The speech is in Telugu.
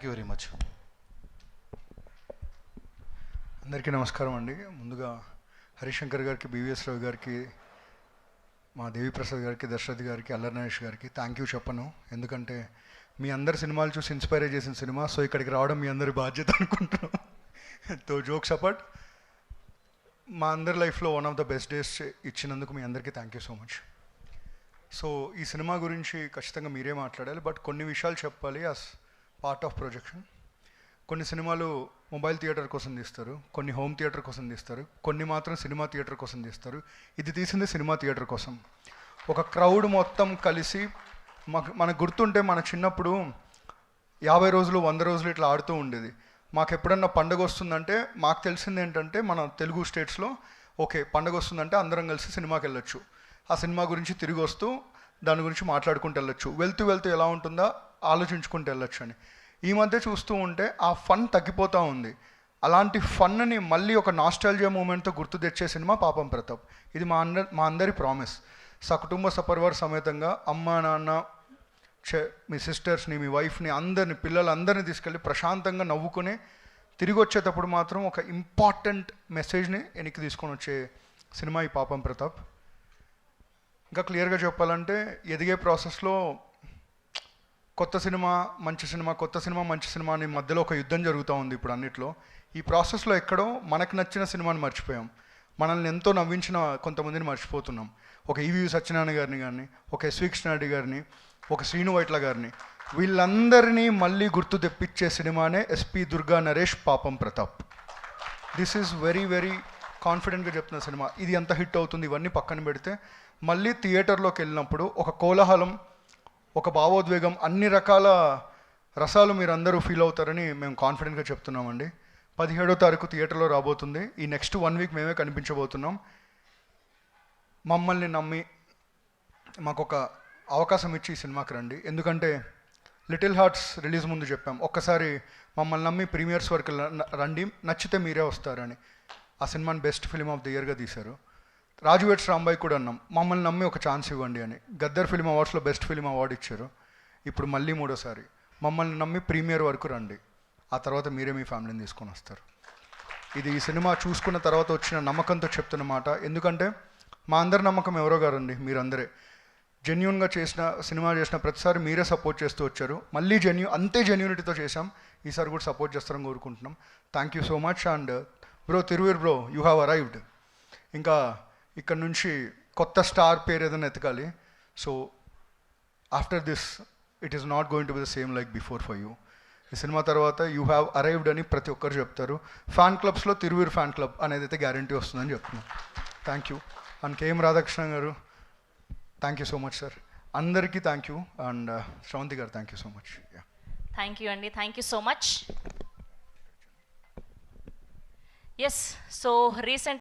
Thank you very much. అందరికీ నమస్కారం అండి. ముందుగా హరిశంకర్ గారికి, బివిఎస్ రావు గారికి, మా దేవిప్రసాద్ గారికి, దశరథ్ గారికి, అల్లరి నరేష్ గారికి థ్యాంక్ యూ చెప్పను. ఎందుకంటే మీ అందరి సినిమాలు చూసి ఇన్స్పైర్ చేసిన సినిమా, సో ఇక్కడికి రావడం మీ అందరి బాధ్యత అనుకుంటున్నాం. తో జోక్స్ అపార్ట్, మా అందరి లైఫ్లో one of the best days ఇచ్చినందుకు మీ అందరికీ thank you so much. So ఈ సినిమా గురించి ఖచ్చితంగా మీరే మాట్లాడాలి, బట్ కొన్ని విషయాలు చెప్పాలి యాజ్ పార్ట్ ఆఫ్ ప్రొజెక్షన్. కొన్ని సినిమాలు మొబైల్ థియేటర్ కోసం తీస్తారు, కొన్ని హోమ్ థియేటర్ కోసం తీస్తారు, కొన్ని మాత్రం సినిమా థియేటర్ కోసం తీస్తారు. ఇది తీసింది సినిమా థియేటర్ కోసం. ఒక క్రౌడ్ మొత్తం కలిసి, మనకు గుర్తుంటే మన చిన్నప్పుడు 50 రోజులు 100 రోజులు ఇట్లా ఆడుతూ ఉండేది. మాకు ఎప్పుడన్నా పండగ వస్తుందంటే మాకు తెలిసింది ఏంటంటే, మన తెలుగు స్టేట్స్లో ఓకే పండగ వస్తుందంటే అందరం కలిసి సినిమాకి వెళ్ళొచ్చు. ఆ సినిమా గురించి తిరిగి వస్తూ దాని గురించి మాట్లాడుకుంటూ వెళ్ళొచ్చు, వెళ్తూ వెళ్తూ ఎలా ఉంటుందో ఆలోచించుకుంటూ వెళ్ళొచ్చు అని. ఈ మధ్య చూస్తూ ఉంటే ఆ ఫన్ తగ్గిపోతూ ఉంది. అలాంటి ఫన్ని మళ్ళీ ఒక నాస్టాల్జియా మూమెంట్తో గుర్తు తెచ్చే సినిమా పాపం ప్రతాప్. ఇది మా అందరి ప్రామిస్. సకుటుంబ సపరివార సమేతంగా అమ్మ నాన్న, మీ సిస్టర్స్ని, మీ వైఫ్ని, అందరిని, పిల్లలందరినీ తీసుకెళ్ళి ప్రశాంతంగా నవ్వుకుని తిరిగి వచ్చేటప్పుడు మాత్రం ఒక ఇంపార్టెంట్ మెసేజ్ని వెనక్కి తీసుకొని వచ్చే సినిమా ఈ పాపం ప్రతాప్. ఇంకా క్లియర్గా చెప్పాలంటే, ఎదిగే ప్రాసెస్లో కొత్త సినిమా మంచి సినిమా, కొత్త సినిమా మంచి సినిమా అని మధ్యలో ఒక యుద్ధం జరుగుతూ ఉంది ఇప్పుడు అన్నిట్లో. ఈ ప్రాసెస్లో ఎక్కడో మనకు నచ్చిన సినిమాని మర్చిపోయాం, మనల్ని ఎంతో నవ్వించిన కొంతమందిని మర్చిపోతున్నాం. ఒక ఈవి సత్యనారాయణ గారిని కానీ, ఒక ఎస్వి కృష్ణారెడ్డి గారిని, ఒక శ్రీను వైట్ల గారిని, వీళ్ళందరినీ మళ్ళీ గుర్తు తెప్పించే సినిమానే ఎస్పి దుర్గా నరేష్ పాపం Pratap. This is very very కాన్ఫిడెంట్గా చెప్తున్న సినిమా. ఇది ఎంత హిట్ అవుతుంది ఇవన్నీ పక్కన పెడితే, మళ్ళీ థియేటర్లోకి వెళ్ళినప్పుడు ఒక కోలాహలం, ఒక భావోద్వేగం, అన్ని రకాల రసాలు మీరు అందరూ ఫీల్ అవుతారని మేము కాన్ఫిడెంట్గా చెప్తున్నామండి. 17వ తారీఖు థియేటర్లో రాబోతుంది. ఈ నెక్స్ట్ 1 వీక్ మేమే కనిపించబోతున్నాం. మమ్మల్ని నమ్మి మాకు ఒక అవకాశం ఇచ్చి ఈ సినిమాకి రండి. ఎందుకంటే లిటిల్ హార్ట్స్ రిలీజ్ ముందు చెప్పాం, ఒక్కసారి మమ్మల్ని నమ్మి ప్రీమియర్స్ వరకు రండి, నచ్చితే మీరే వస్తారని. ఆ సినిమాని బెస్ట్ ఫిల్మ్ ఆఫ్ ది ఇయర్గా తీశారు. రాజు వెడ్స్ రాంబాయ్ కూడా అన్నాం, మమ్మల్ని నమ్మి ఒక ఛాన్స్ ఇవ్వండి అని. గద్దర్ ఫిల్మ్ అవార్డ్స్లో బెస్ట్ ఫిల్మ్ అవార్డు ఇచ్చారు. ఇప్పుడు మళ్ళీ 3వసారి మమ్మల్ని నమ్మి ప్రీమియర్ వరకు రండి, ఆ తర్వాత మీరే మీ ఫ్యామిలీని తీసుకొని వస్తారు. ఇది ఈ సినిమా చూసుకున్న తర్వాత వచ్చిన నమ్మకంతో చెప్తున్న మాట. ఎందుకంటే మా అందరి నమ్మకం ఎవరో గారండి, మీరందరే. జెన్యూన్గా సినిమా చేసిన ప్రతిసారి మీరే సపోర్ట్ చేస్తూ వచ్చారు. మళ్ళీ అంతే జెన్యూనిటీతో చేశాం. ఈసారి కూడా సపోర్ట్ చేస్తారని కోరుకుంటున్నాం. Thank you so much. And bro, Thiruveer bro, you have arrived. ఇంకా ఇక్కడ నుంచి కొత్త స్టార్ పేరు ఏదైనా ఎతకాలి. So after this it is not going to be the same like before for you. ఈ సినిమా తర్వాత యూ హ్యావ్ అరైవ్డ్ అని ప్రతి ఒక్కరు చెప్తారు. ఫ్యాన్ క్లబ్స్లో తిరువీర్ ఫ్యాన్ క్లబ్ అనేది అయితే గ్యారంటీ వస్తుందని చెప్తున్నాం. Thank you. And KM Radhakrishna గారు, thank you so much sir. అందరికీ థ్యాంక్ యూ. అండ్ శ్రవంతి గారు, thank you so much. Thank you అండి, thank you so much. Yes, so recent